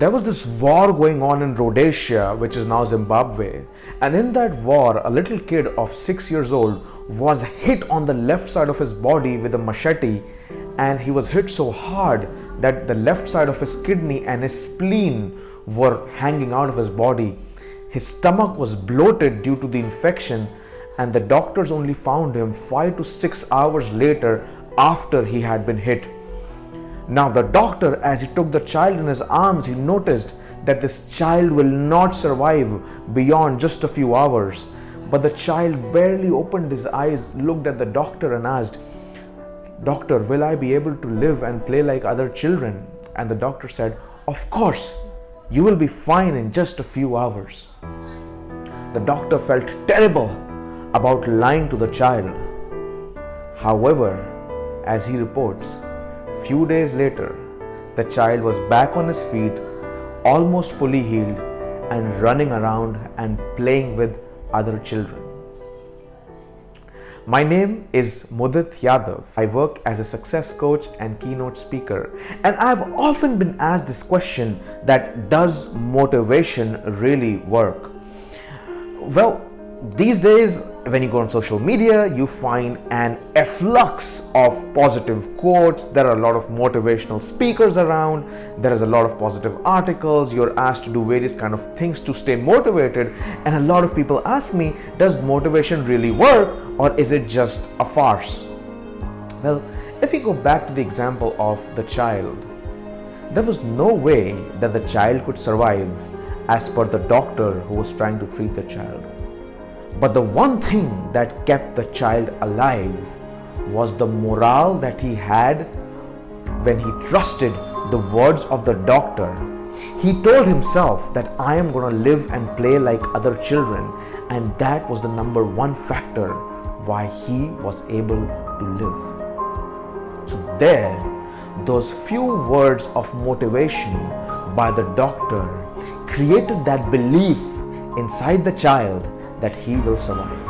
there was this war going on in Rhodesia, which is now Zimbabwe, and in that war, a little kid of 6 years old was hit on the left side of his body with a machete, and he was hit so hard that the left side of his kidney and his spleen were hanging out of his body. His stomach was bloated due to the infection, and the doctors only found him 5 to 6 hours later after he had been hit. Now the doctor, as he took the child in his arms, he noticed that this child will not survive beyond just a few hours. But the child barely opened his eyes, looked at the doctor and asked, "Doctor, will I be able to live and play like other children?" And the doctor said, "Of course, you will be fine in just a few hours." The doctor felt terrible about lying to the child. However, as he reports, few days later, the child was back on his feet, almost fully healed, and running around and playing with other children. My name is Mudit Yadav. I work as a success coach and keynote speaker, and I've often been asked this question, that does motivation really work? Well, these days, when you go on social media, you find an efflux of positive quotes. There are a lot of motivational speakers around. There is a lot of positive articles. You're asked to do various kind of things to stay motivated. And a lot of people ask me, does motivation really work, or is it just a farce? Well, if you go back to the example of the child, there was no way that the child could survive as per the doctor who was trying to treat the child. But the one thing that kept the child alive was the morale that he had when he trusted the words of the doctor. He told himself that I am going to live and play like other children, and that was the number one factor why he was able to live. So there, those few words of motivation by the doctor created that belief inside the child that he will survive.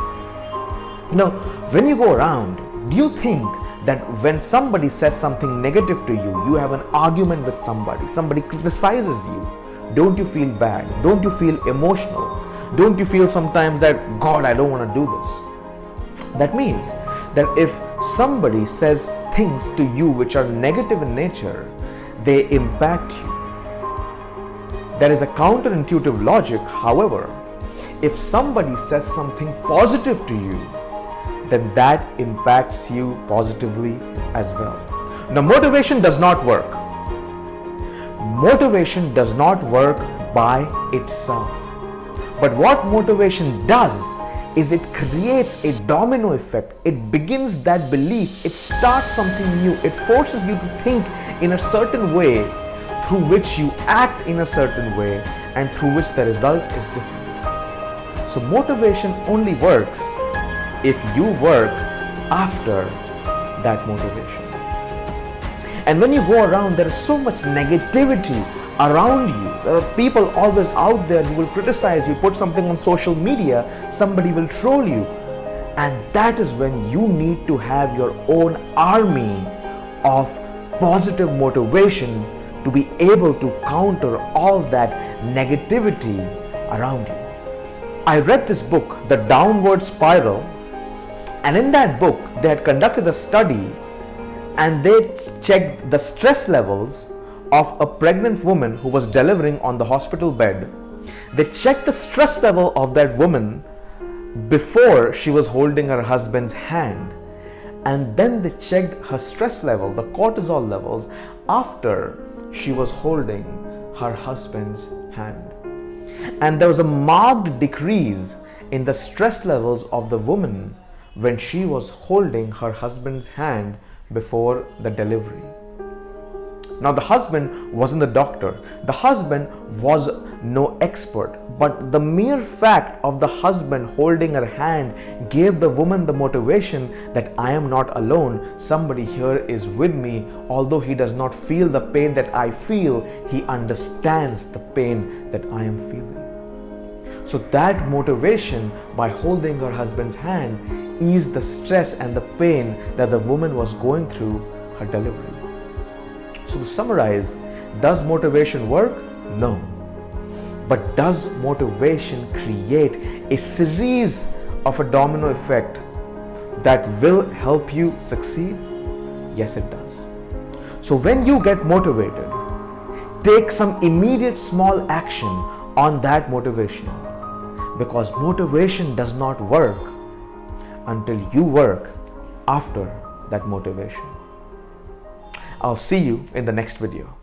Now, when you go around, do you think that when somebody says something negative to you, you have an argument with somebody criticizes you, don't you feel bad? Don't you feel emotional? Don't you feel sometimes that, God, I don't want to do this? That means that if somebody says things to you which are negative in nature, they impact you. There is a counterintuitive logic, however, if somebody says something positive to you, then that impacts you positively as well. Now, motivation does not work. Motivation does not work by itself. But what motivation does is it creates a domino effect. It begins that belief. It starts something new. It forces you to think in a certain way, through which you act in a certain way, and through which the result is different. So motivation only works if you work after that motivation. And when you go around, there is so much negativity around you. There are people always out there who will criticize you. Put something on social media, somebody will troll you. And that is when you need to have your own army of positive motivation to be able to counter all that negativity around you. I read this book, The Downward Spiral, and in that book, they had conducted a study and they checked the stress levels of a pregnant woman who was delivering on the hospital bed. They checked the stress level of that woman before she was holding her husband's hand, and then they checked her stress level, the cortisol levels, after she was holding her husband's hand. And there was a marked decrease in the stress levels of the woman when she was holding her husband's hand before the delivery. Now, the husband wasn't the doctor. The husband was no expert. But the mere fact of the husband holding her hand gave the woman the motivation that I am not alone. Somebody here is with me. Although he does not feel the pain that I feel, he understands the pain that I am feeling. So that motivation by holding her husband's hand eased the stress and the pain that the woman was going through her delivery. So to summarize, does motivation work? No. But does motivation create a series of a domino effect that will help you succeed? Yes, it does. So when you get motivated, take some immediate small action on that motivation, because motivation does not work until you work after that motivation. I'll see you in the next video.